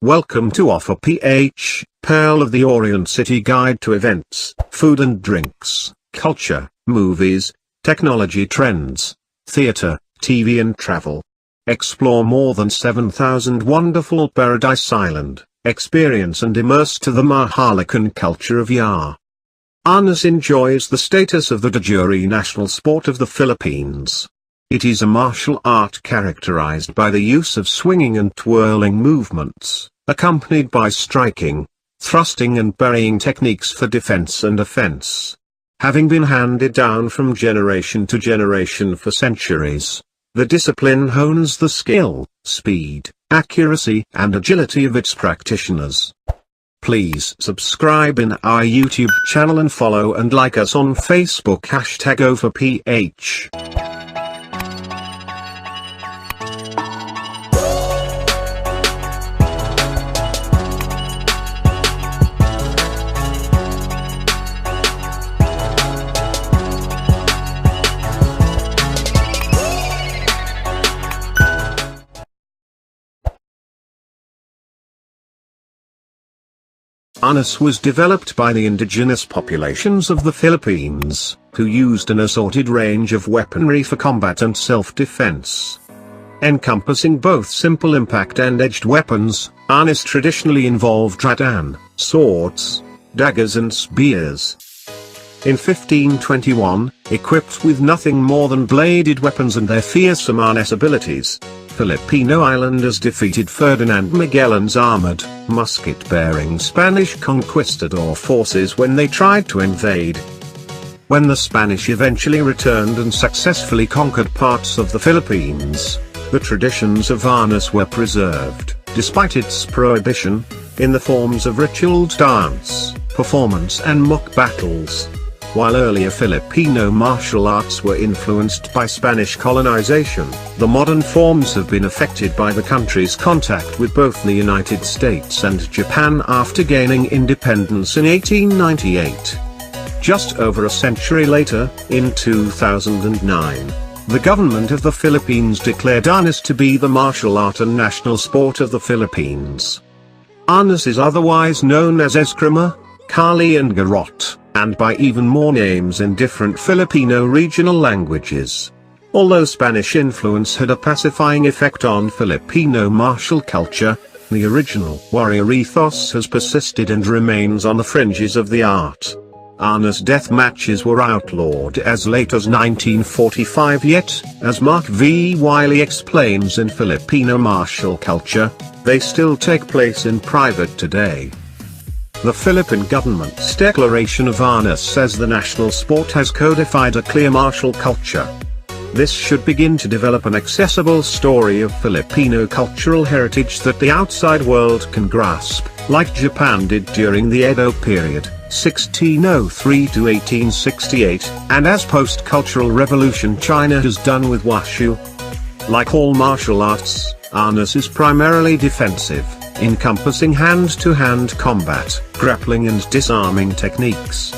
Welcome to OphirPh, Pearl of the Orient City Guide to Events, Food and Drinks, Culture, Movies, Technology Trends, Theatre, TV and Travel. Explore more than 7,000 wonderful Paradise Island, experience and immerse to the Mahalakan culture of jure. Arnis enjoys the status of the de jure national sport of the Philippines. It is a martial art characterized by the use of swinging and twirling movements, accompanied by striking, thrusting and parrying techniques for defense and offense. Having been handed down from generation to generation for centuries, the discipline hones the skill, speed, accuracy and agility of its practitioners. Please subscribe in our YouTube channel and follow and like us on Facebook #OphirPh. Arnis was developed by the indigenous populations of the Philippines, who used an assorted range of weaponry for combat and self-defense. Encompassing both simple impact and edged weapons, Arnis traditionally involved rattan, swords, daggers and spears. In 1521, equipped with nothing more than bladed weapons and their fearsome Arnis abilities, Filipino islanders defeated Ferdinand Magellan's armored, musket-bearing Spanish conquistador forces when they tried to invade. When the Spanish eventually returned and successfully conquered parts of the Philippines, the traditions of Arnis were preserved, despite its prohibition, in the forms of ritual dance, performance and mock battles. While earlier Filipino martial arts were influenced by Spanish colonization, the modern forms have been affected by the country's contact with both the United States and Japan after gaining independence in 1898. Just over a century later, in 2009, the government of the Philippines declared Arnis to be the martial art and national sport of the Philippines. Arnis is otherwise known as eskrima, kali and garrote, and by even more names in different Filipino regional languages. Although Spanish influence had a pacifying effect on Filipino martial culture, the original warrior ethos has persisted and remains on the fringes of the art. Arnis death matches were outlawed as late as 1945, yet, as Mark V. Wiley explains in Filipino martial culture, they still take place in private today. The Philippine government's declaration of Arnis says the national sport has codified a clear martial culture. This should begin to develop an accessible story of Filipino cultural heritage that the outside world can grasp, like Japan did during the Edo period, 1603 to 1868, and as post-cultural revolution China has done with Wushu. Like all martial arts, Arnis is primarily defensive, encompassing hand-to-hand combat, grappling and disarming techniques.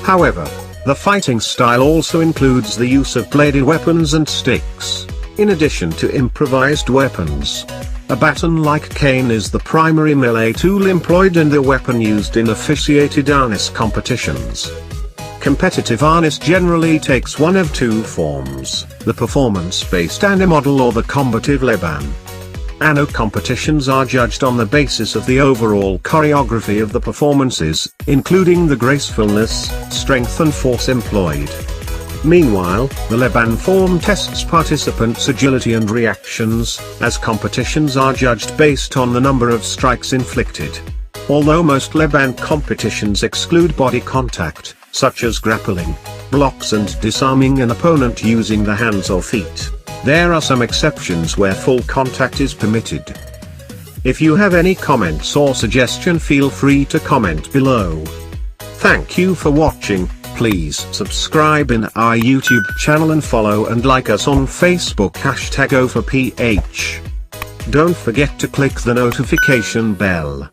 However, the fighting style also includes the use of bladed weapons and sticks, in addition to improvised weapons. A baton-like cane is the primary melee tool employed and the weapon used in officiated Arnis competitions. Competitive Arnis generally takes one of two forms, the performance-based Ano model or the combative Laban. Ano competitions are judged on the basis of the overall choreography of the performances, including the gracefulness, strength and force employed. Meanwhile, the Laban form tests participants' agility and reactions, as competitions are judged based on the number of strikes inflicted. Although most Laban competitions exclude body contact, such as grappling, blocks and disarming an opponent using the hands or feet, there are some exceptions where full contact is permitted. If you have any comments or suggestion, feel free to comment below. Thank you for watching. Please subscribe in our YouTube channel and follow and like us on Facebook #OphirPh. Don't forget to click the notification bell.